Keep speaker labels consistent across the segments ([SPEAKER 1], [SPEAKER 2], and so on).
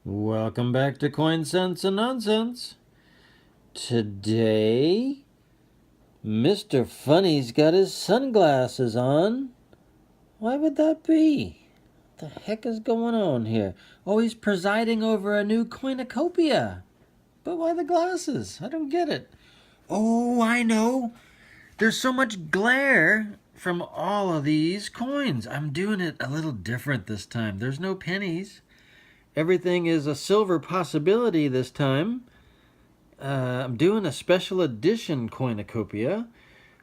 [SPEAKER 1] Welcome back to Coin Sense and Nonsense. Today, Mr. Funny's got his sunglasses on. Why would that be? What the heck is going on here? Oh, he's presiding over a new Coinucopia. But why the glasses? I don't get it. Oh, I know. There's so much glare from all of these coins. I'm doing it a little different this time. There's no pennies. Everything is a silver possibility this time. I'm doing a special edition Coinucopia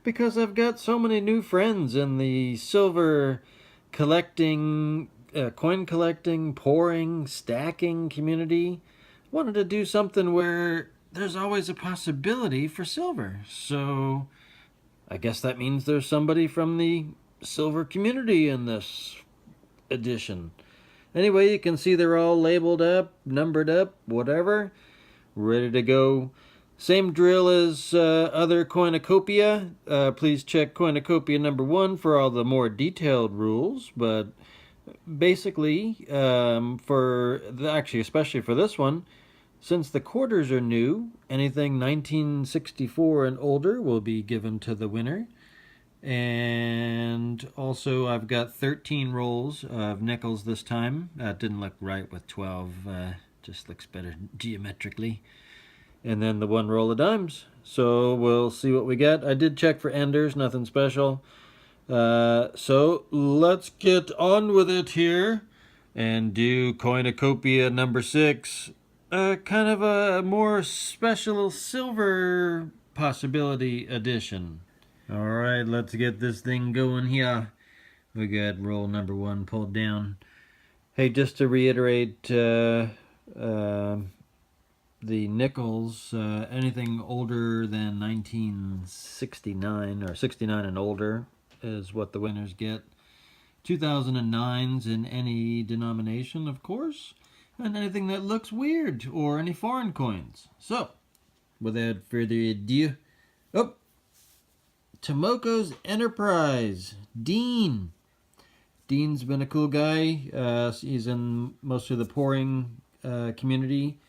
[SPEAKER 1] because I've got so many new friends in the silver collecting, coin collecting, pouring, stacking community. Wanted to do something where there's always a possibility for silver. So I guess that means there's somebody from the silver community in this edition. Anyway, you can see they're all labeled up, numbered up, whatever, ready to go. Same drill as other Coinucopia. Please check Coinucopia number 1 for all the more detailed rules. But basically, actually, especially for this one, since the quarters are new, anything 1964 and older will be given to the winner. And also, I've got 13 rolls of nickels this time. It didn't look right with 12. Just looks better geometrically. And then the one roll of dimes. So we'll see what we get. I did check for enders, nothing special. So let's get on with it here and do Coinucopia number 6. Kind of a more special silver possibility edition. Alright, let's get this thing going here. We got roll number 1 pulled down. Hey, just to reiterate, the nickels, anything older than 1969 or 69 and older is what the winners get. 2009s in any denomination, of course, and anything that looks weird or any foreign coins. So, without further ado, Tomoko's Enterprise, Dean. Dean's been a cool guy. He's in most of the pouring community,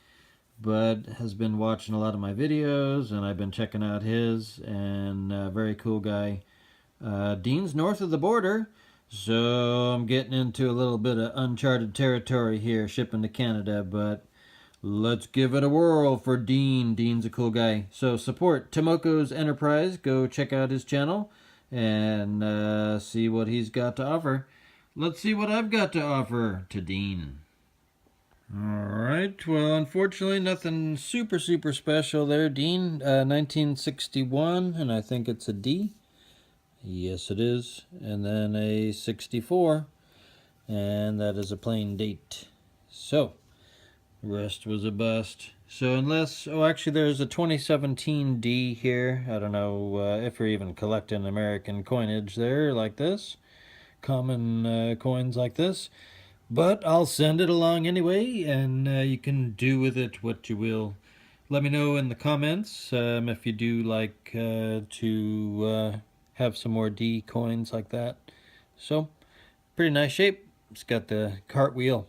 [SPEAKER 1] but has been watching a lot of my videos, and I've been checking out his, and very cool guy. Dean's north of the border, so I'm getting into a little bit of uncharted territory here, shipping to Canada, but let's give it a whirl for Dean. Dean's a cool guy. So support Tomoko's Enterprise. Go check out his channel and see what he's got to offer. Let's see what I've got to offer to Dean. Alright, well, unfortunately, nothing super special there, Dean. 1961, and I think it's a D. Yes, it is. And then a 64, and that is a plain date. So, the rest was a bust. So actually there's a 2017 D here. I don't know if you're even collecting American coinage there like this. Common coins like this. But I'll send it along anyway, and you can do with it what you will. Let me know in the comments if you do like to have some more D coins like that. So, pretty nice shape. It's got the cartwheel.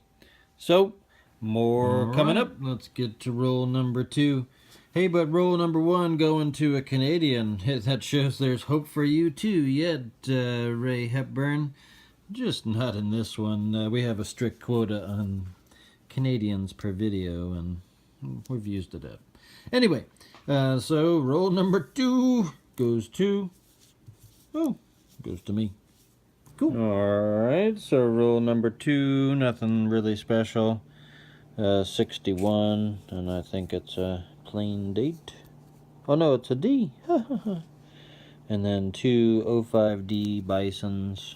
[SPEAKER 1] So, more coming up. Let's get to roll number 2. Hey, but roll number 1 going to a Canadian. That shows there's hope for you too yet, Ray Hepburn. Just not in this one. We have a strict quota on Canadians per video, and we've used it up. Anyway, so roll number 2 goes to... goes to me. Cool. Alright, so roll number 2, nothing really special. 61, and I think it's a plain date. Oh no, it's a D. And then 2 05D Bisons.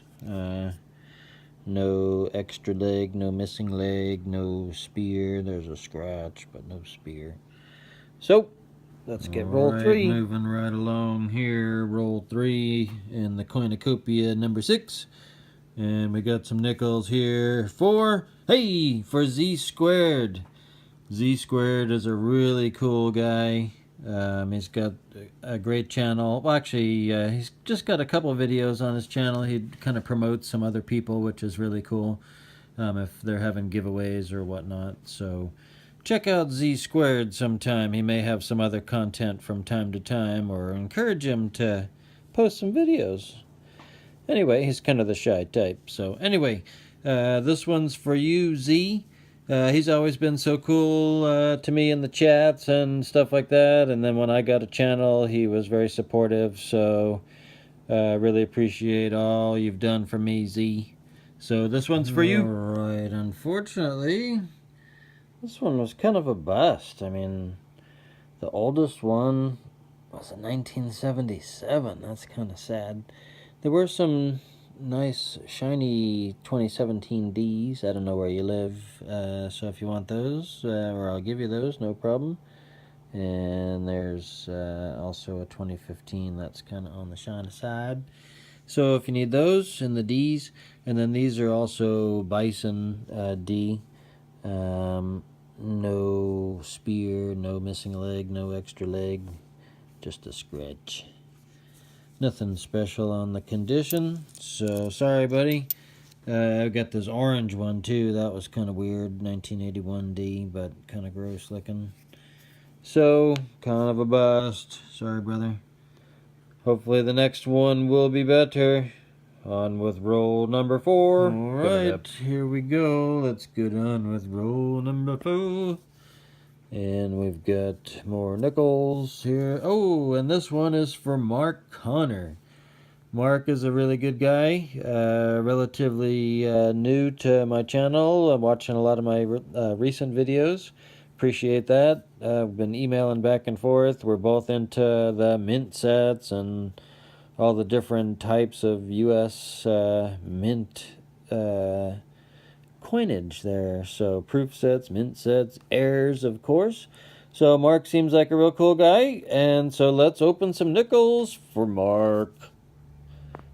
[SPEAKER 1] No extra leg, no missing leg, no spear. There's a scratch, but no spear. So, let's get roll 3. Moving right along here, roll 3 in the Coinucopia number 6. And we got some nickels here for Z Squared. Z Squared is a really cool guy. He's got a great channel. Well, actually, he's just got a couple videos on his channel. He kind of promotes some other people, which is really cool. if they're having giveaways or whatnot. So check out Z Squared sometime. He may have some other content from time to time, or encourage him to post some videos. Anyway, he's kind of the shy type. So anyway, this one's for you, Z. He's always been so cool to me in the chats and stuff like that. And then when I got a channel, he was very supportive. So really appreciate all you've done for me, Z. So this one's for you. Alright, unfortunately, this one was kind of a bust. I mean, the oldest one was in 1977. That's kind of sad. There were some nice, shiny 2017 Ds. I don't know where you live, so if you want those, or I'll give you those, no problem. And there's also a 2015 that's kind of on the shiny side. So if you need those in the Ds, and then these are also Bison D. No spear, no missing leg, no extra leg, just a scratch. Nothing special on the condition, so sorry, buddy. I got this orange one too. That was kind of weird, 1981 D, but kind of gross looking. So, kind of a bust. Sorry, brother. Hopefully the next one will be better. On with roll number 4. Alright, here we go. Let's get on with roll number 4. And we've got more nickels here. Oh, and this one is for Mark Connor. Mark is a really good guy, relatively new to my channel. I'm watching a lot of my recent videos. Appreciate that. I've been emailing back and forth. We're both into the mint sets and all the different types of U.S. Mint coinage there. So proof sets, mint sets, heirs, of course. So Mark seems like a real cool guy, and so let's open some nickels for Mark.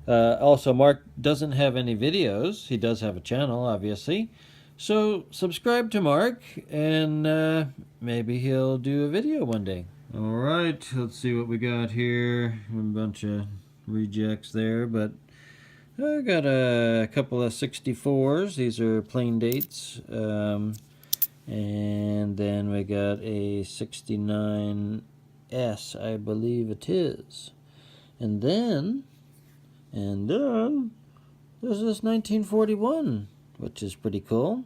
[SPEAKER 1] Also, Mark doesn't have any videos. He does have a channel, obviously. So subscribe to Mark, and maybe he'll do a video one day. Alright, let's see what we got here. A bunch of rejects there, but I got a couple of 64s. These are plain dates. And then we got a 69S, I believe it is. And then there's this 1941, which is pretty cool,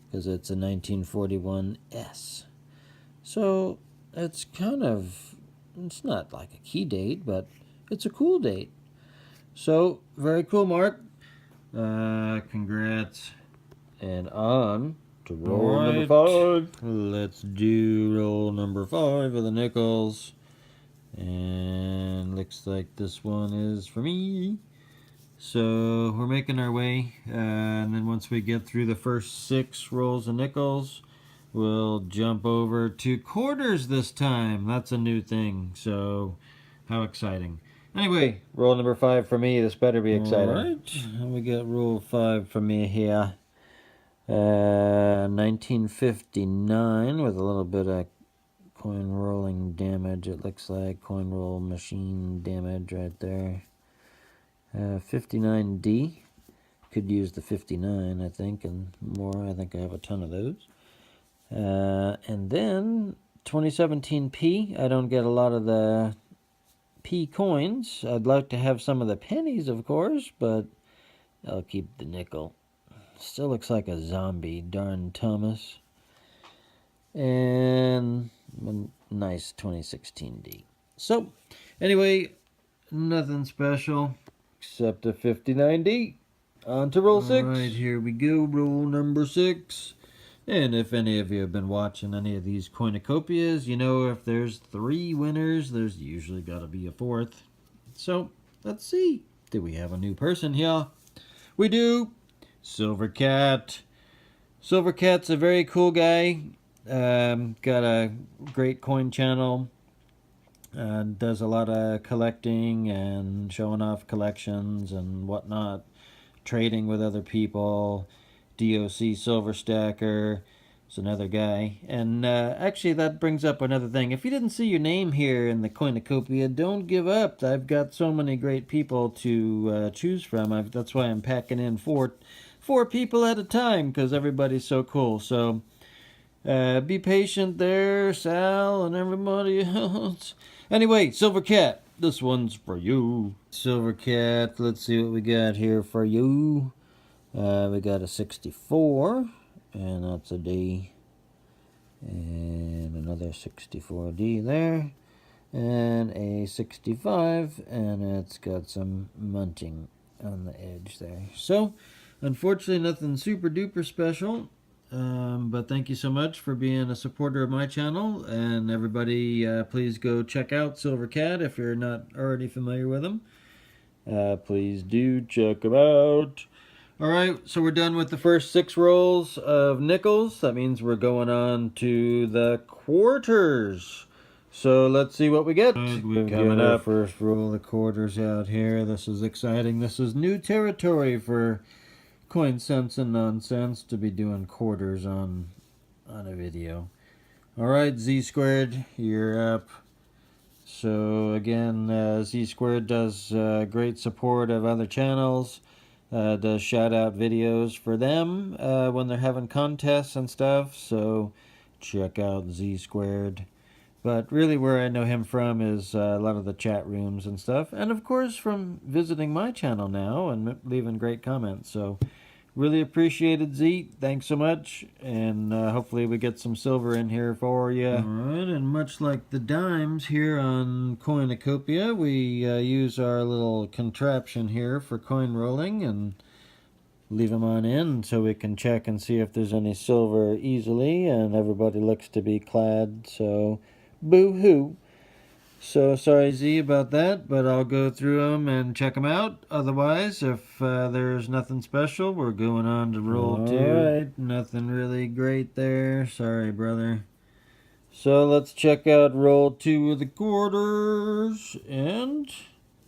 [SPEAKER 1] because it's a 1941S. So it's it's not like a key date, but it's a cool date. So, very cool, Mark. Congrats. And on to roll number 5. Let's do roll number 5 of the nickels. And looks like this one is for me. So we're making our way, and then once we get through the first 6 rolls of nickels, we'll jump over to quarters this time. That's a new thing, so how exciting. Anyway, roll number 5 for me. This better be exciting. Alright, and we got roll 5 for me here. 1959 with a little bit of coin rolling damage. It looks like coin roll machine damage right there. 59D. Could use the 59, I think, and more. I think I have a ton of those. And then 2017 P. I don't get a lot of the P coins. I'd like to have some of the pennies, of course, but I'll keep the nickel. Still looks like a zombie, darn Thomas. And a nice 2016 D. So, anyway, nothing special except a 59D. On to roll 6. Alright, here we go, roll number 6. And if any of you have been watching any of these Coinucopias, you know if there's 3 winners, there's usually got to be a 4th. So, let's see. Do we have a new person here? We do. Silver Cat. Silver Cat's a very cool guy. Got a great coin channel. Does a lot of collecting and showing off collections and whatnot. Trading with other people. DOC Silver Stacker is another guy. And actually that brings up another thing. If you didn't see your name here in the Coinocopia, don't give up. I've got so many great people to choose from. That's why I'm packing in four 4 people at a time because everybody's so cool. So be patient there, Sal, and everybody else. Anyway, Silver Cat, this one's for you. Silver Cat, let's see what we got here for you. We got a 64, and that's a D. And another 64D there. And a 65, and it's got some munching on the edge there. So, unfortunately, nothing super duper special. But thank you so much for being a supporter of my channel. And everybody, please go check out Silver Cat if you're not already familiar with him. Please do check him out. Alright, so we're done with the first 6 rolls of nickels. That means we're going on to the quarters. So let's see what we get. We've got our first roll of quarters out here. This is exciting. This is new territory for Coin Sense and Nonsense to be doing quarters on a video. Alright, Z Squared, you're up. So again, Z Squared does great support of other channels. Does shout out videos for them when they're having contests and stuff. So check out Z Squared. But really where I know him from is a lot of the chat rooms and stuff. And of course from visiting my channel now and leaving great comments. So really appreciated, Z. Thanks so much. And hopefully we get some silver in here for you. Alright, and much like the dimes here on Coinucopia, we use our little contraption here for coin rolling and leave them on in so we can check and see if there's any silver easily. And everybody looks to be clad, so boo-hoo. So sorry, Z, about that, but I'll go through them and check them out. Otherwise, if there's nothing special, we're going on to roll 2. Alright, nothing really great there. Sorry, brother. So let's check out roll 2 of the quarters. And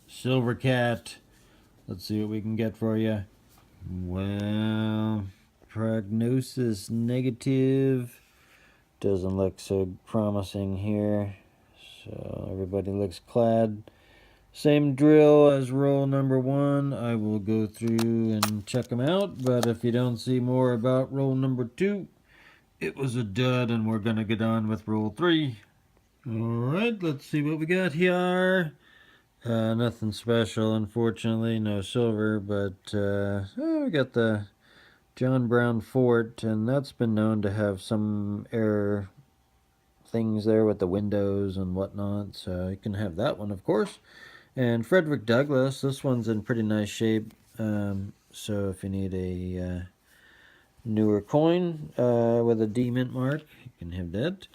[SPEAKER 1] Silver Cat. Let's see what we can get for you. Well, prognosis negative. Doesn't look so promising here. So everybody looks clad. Same drill as roll number 1. I will go through and check them out. But if you don't see more about roll number 2, it was a dud and we're going to get on with roll 3. Alright, let's see what we got here. Nothing special, unfortunately. No silver, but we got the John Brown Fort, and that's been known to have some error things there with the windows and whatnot, so you can have that one, of course. And Frederick Douglass, this one's in pretty nice shape, so if you need a newer coin with a D mint mark, you can have that.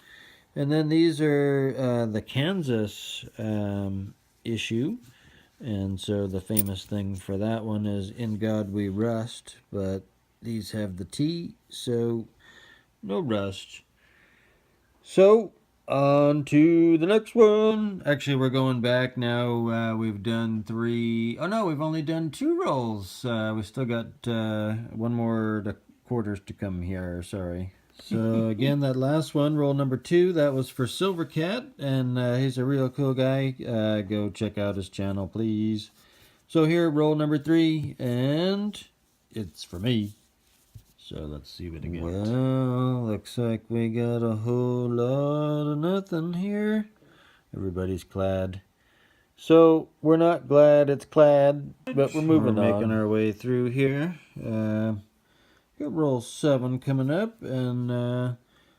[SPEAKER 1] And then these are the Kansas issue, and so the famous thing for that one is In God We Rust, but these have the T, so no rust. So, on to the next one. Actually, we're going back now. We've done 3. Oh, no, we've only done 2 rolls. We still got 1 more quarters to come here. Sorry. So, again, that last one, roll number 2, that was for Silver Cat. And he's a real cool guy. Go check out his channel, please. So, here, roll number 3. And it's for me. So let's see what we get. Well, looks like we got a whole lot of nothing here. Everybody's clad. So we're not glad it's clad, but we're moving on. Making our way through here. Got roll 7 coming up, and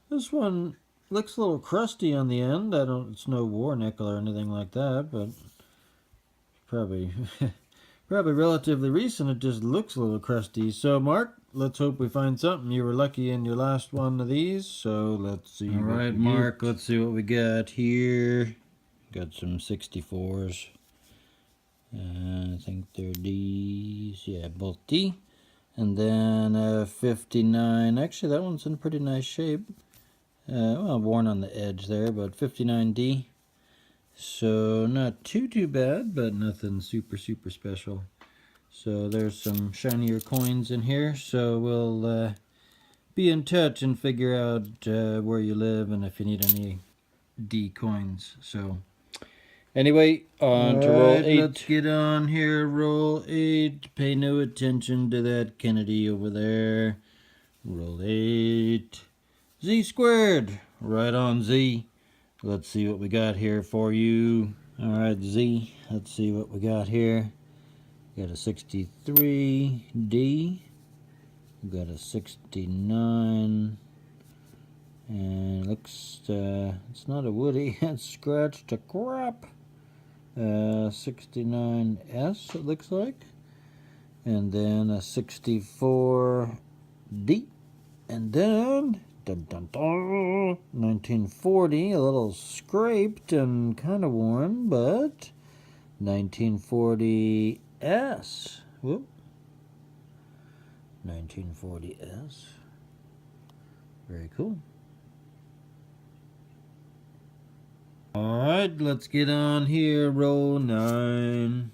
[SPEAKER 1] this one looks a little crusty on the end. It's no war nickel or anything like that, but probably relatively recent. It just looks a little crusty. So Mark, let's hope we find something. You were lucky in your last one of these, so let's see. All right, Mark, let's see what we got here. Got some 64s. I think they're D's. Yeah, both D. And then a 59. Actually, that one's in pretty nice shape. Well, worn on the edge there, but 59D. So not too bad, but nothing super special. So there's some shinier coins in here, so we'll be in touch and figure out where you live and if you need any D coins. So Anyway, on to roll 8.
[SPEAKER 2] Let's get on here. Roll 8. Pay no attention to that Kennedy over there. Roll 8. Z squared. Right on, Z. Let's see what we got here for you. Alright, Z. Let's see what we got here. Got a 63D. We got a 69. And looks, it's not a Woody. It's scratched to crap. 69S, it looks like. And then a 64D. And then, dun, dun, dun, 1940, a little scraped and kind of worn, but 1940S. Whoop. 1940S. Very cool. Alright, let's get on here. Roll 9.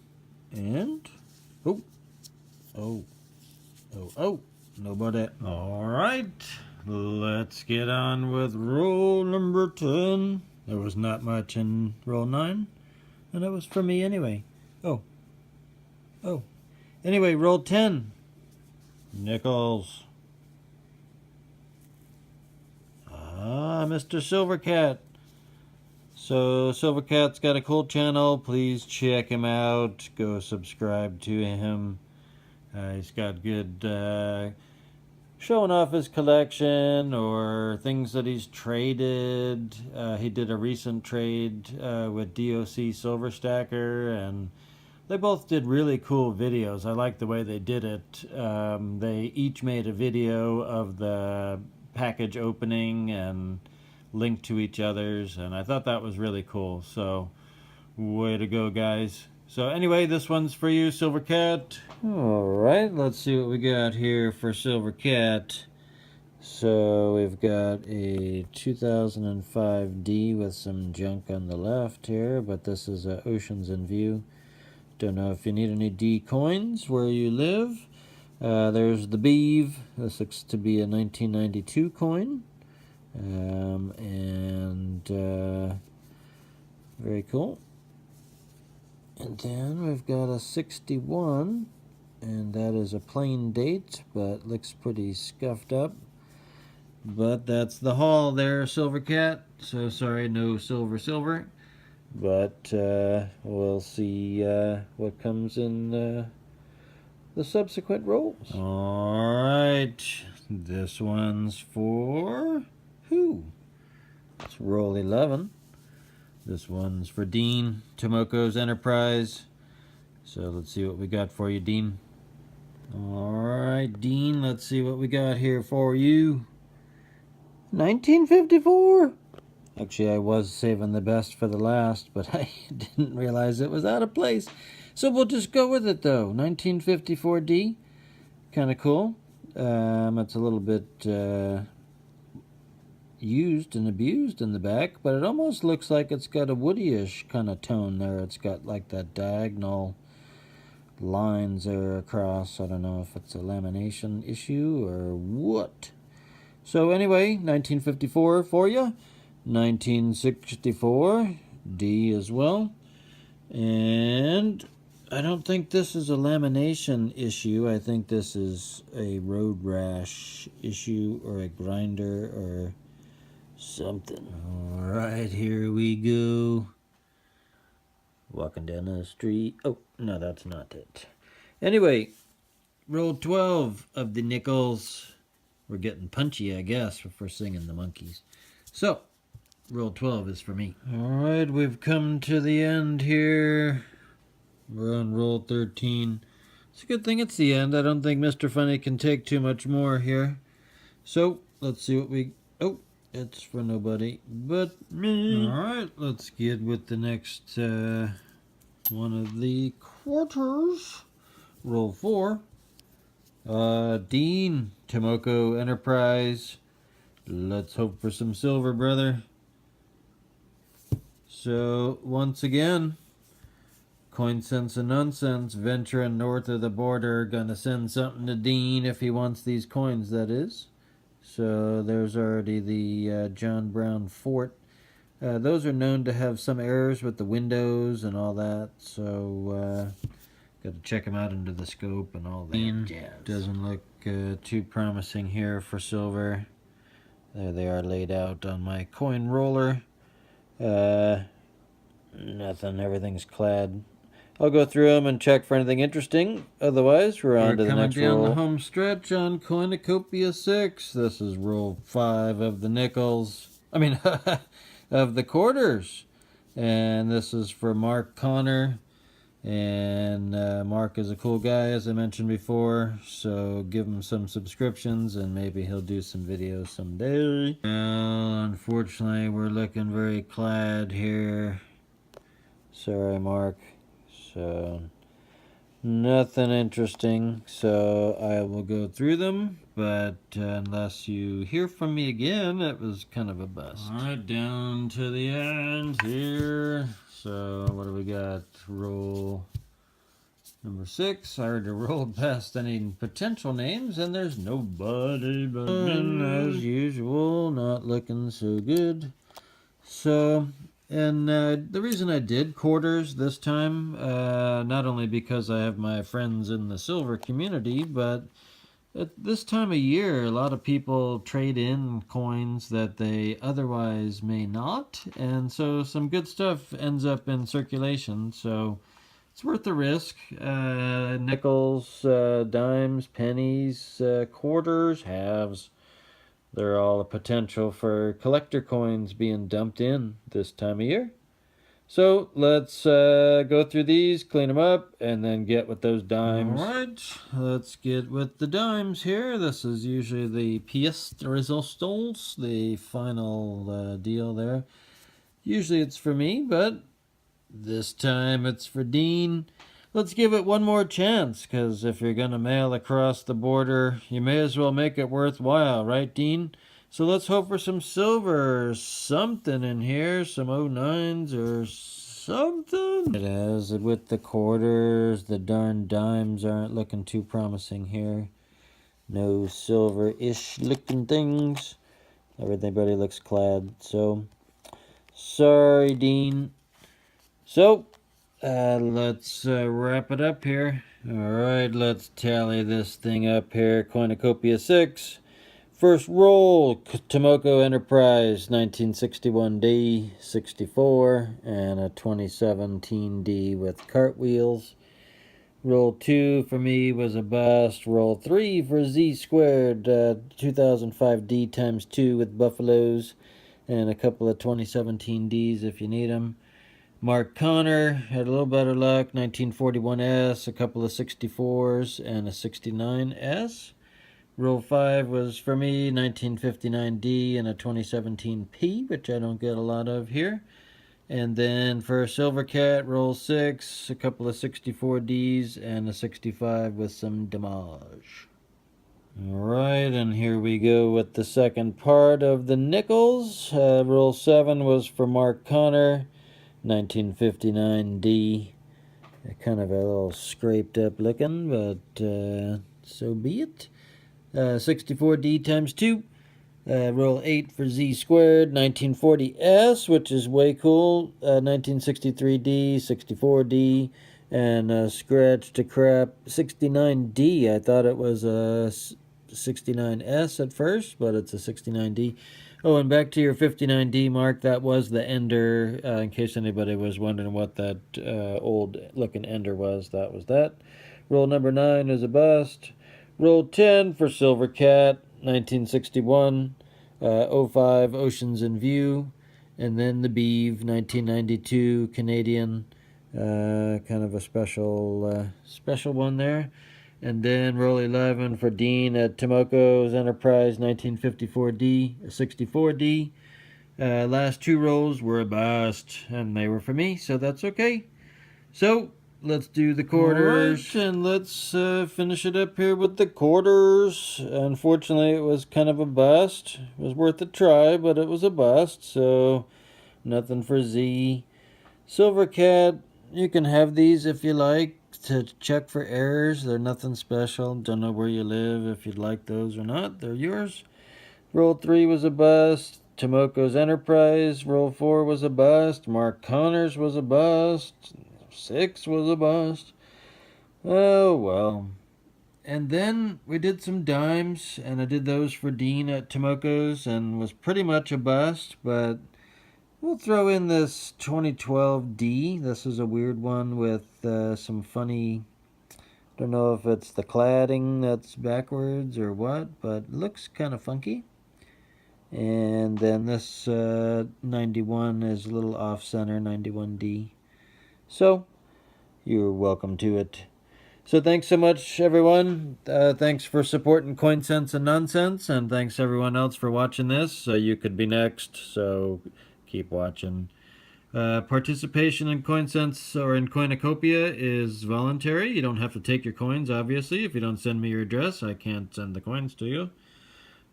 [SPEAKER 2] And, nobody. Alright, let's get on with roll number 10. There was not much in roll 9, and it was for me anyway. Anyway, roll 10. Nickels. Mr. Silvercat. So Silvercat's got a cool channel. Please check him out. Go subscribe to him. He's got good showing off his collection or things that he's traded. He did a recent trade with DOC Silver Stacker, and they both did really cool videos. I like the way they did it. They each made a video of the package opening and linked to each other's, and I thought that was really cool. So way to go, guys. So anyway, this one's for you, Silvercat. Alright, let's see what we got here for Silvercat. So we've got a 2005D with some junk on the left here, but this is Oceans in View. Don't know if you need any D coins where you live. There's the Beeve. This looks to be a 1992 coin. Very cool. And then we've got a 61, and that is a plain date, but looks pretty scuffed up. But that's the haul there, Silvercat. So sorry, no silver. But we'll see what comes in the subsequent rolls. Alright, this one's for who? It's roll 11. This one's for Dean, Tomoko's Enterprise. So let's see what we got for you, Dean. Alright, Dean, let's see what we got here for you. 1954. Actually, I was saving the best for the last, but I didn't realize it was out of place. So we'll just go with it, though. 1954D. Kind of cool. It's a little bit used and abused in the back, but it almost looks like it's got a Woody-ish kind of tone there. It's got like that diagonal lines there across. I don't know if it's a lamination issue or what. So anyway, 1954 for you. 1964 D as well. And I don't think this is a lamination issue. I think this is a road rash issue or a grinder or something. Alright, here we go. Walking down the street. Oh, no, that's not it. Anyway, roll 12 of the nickels. We're getting punchy, I guess, for singing the monkeys. So, roll 12 is for me. Alright, we've come to the end here. We're on roll 13. It's a good thing it's the end. I don't think Mr. Funny can take too much more here. So, let's see what we... Oh, it's for nobody but me. Alright, let's get with the next one of the quarters. Roll 4. Dean, Tomoko Enterprise. Let's hope for some silver, brother. So, once again, Coin Sense and Nonsense venturing north of the border. Gonna send something to Dean if he wants these coins, that is. So, there's already the John Brown Fort Those are known to have some errors with the windows and all that, so got to check them out under the scope and all that jazz. Doesn't look too promising here for silver. There they are laid out on my coin roller. Nothing, everything's clad. I'll go through them and check for anything interesting. Otherwise, we're on to the next roll. Coming down the home stretch on Coinucopia 6. This is roll 5 of the nickels. I mean, of the quarters. And this is for Mark Connor. And Mark is a cool guy, as I mentioned before. So give him some subscriptions and maybe he'll do some videos someday. Well, unfortunately, we're looking very clad here. Sorry, Mark. So, nothing interesting. So, I will go through them. But unless you hear from me again, it was kind of a bust. Alright, down to the end here. So, what do we got? Roll number 6. I already rolled past any potential names, and there's nobody but me. As usual, not looking so good. So, and the reason I did quarters this time, not only because I have my friends in the silver community, but at this time of year, a lot of people trade in coins that they otherwise may not, and so some good stuff ends up in circulation, so it's worth the risk. Nickels, dimes, pennies, quarters, halves. They're all a potential for collector coins being dumped in this time of year. So let's go through these, clean them up, and then get with those dimes. All right, let's get with the dimes here. This is usually the pièce de résistance, the final deal there. Usually it's for me, but this time it's for Dean. Let's give it one more chance, because if you're going to mail across the border, you may as well make it worthwhile, right, Dean? So let's hope for some silver or something in here, some 09s or something. It has it with the quarters. The darn dimes aren't looking too promising here. No silver-ish looking things. Everybody looks clad, so sorry, Dean. So, let's wrap it up here. Alright, let's tally this thing up here. Coinucopia 6. First roll, Tomoko Enterprise 1961D 64 and a 2017D with cartwheels. Roll 2 for me was a bust. Roll 3 for Z squared 2005D times 2 with buffaloes and a couple of 2017Ds if you need them. Mark Connor had a little better luck, 1941S, a couple of 64s, and a 69S. Roll 5 was for me, 1959D and a 2017P, which I don't get a lot of here. And then for Silver Cat, roll 6, a couple of 64Ds, and a 65 with some damage. Alright, and here we go with the second part of the nickels. Roll 7 was for Mark Connor. 1959D, kind of a little scraped up looking, but so be it. 64D times 2, roll 8 for Z squared, 1940S, which is way cool, 1963D, 64D, and scratch to crap 69D. I thought it was a 69S at first, but it's a 69D. Oh, and back to your 59D, Mark, that was the ender, in case anybody was wondering what that old-looking ender was, that was that. Roll number 9 is a bust. Roll 10 for Silver Cat, 1961, 05 Oceans in View, and then the Beeve, 1992 Canadian, kind of a special one there. And then roll 11 for Dean at Tomoko's Enterprise 1954D, 64D. Last 2 rolls were a bust, and they were for me, so that's okay. So, let's do the quarters. Right, and let's finish it up here with the quarters. Unfortunately, it was kind of a bust. It was worth a try, but it was a bust, so nothing for Z. Silver Cat, you can have these if you like, to check for errors. They're nothing special. Don't know where you live, if you'd like those or not. They're yours. Roll 3 was a bust. Tomoko's Enterprise roll 4 was a bust. Mark Connors was a bust. 6 was a bust. Oh well. And then we did some dimes, and I did those for Dean at Tomoko's, and was pretty much a bust, but we'll throw in this 2012 D. This is a weird one with some funny, don't know if it's the cladding that's backwards or what, but it looks kind of funky. And then this 91 is a little off-center, 91D. So, you're welcome to it. So thanks so much, everyone. Thanks for supporting Coin Sense and Nonsense, and thanks everyone else for watching this. You could be next, so keep watching. Participation in Coin Sense or in Coinucopia is voluntary. You don't have to take your coins, obviously. If you don't send me your address, I can't send the coins to you.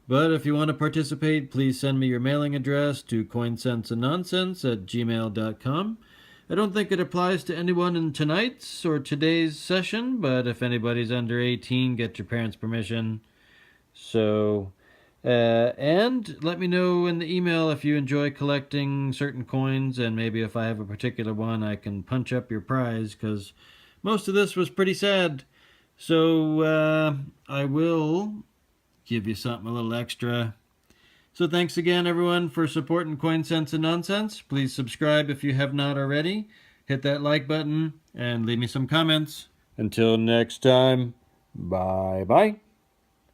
[SPEAKER 2] But if you want to participate, please send me your mailing address to coinsenseandnonsense@gmail.com. I don't think it applies to anyone in tonight's or today's session, but if anybody's under 18, get your parents' permission. So, and let me know in the email if you enjoy collecting certain coins, and maybe if I have a particular one, I can punch up your prize, because most of this was pretty sad. So, I will give you something a little extra. So thanks again, everyone, for supporting Coin Sense and Nonsense. Please subscribe if you have not already. Hit that like button and leave me some comments. Until next time, bye-bye.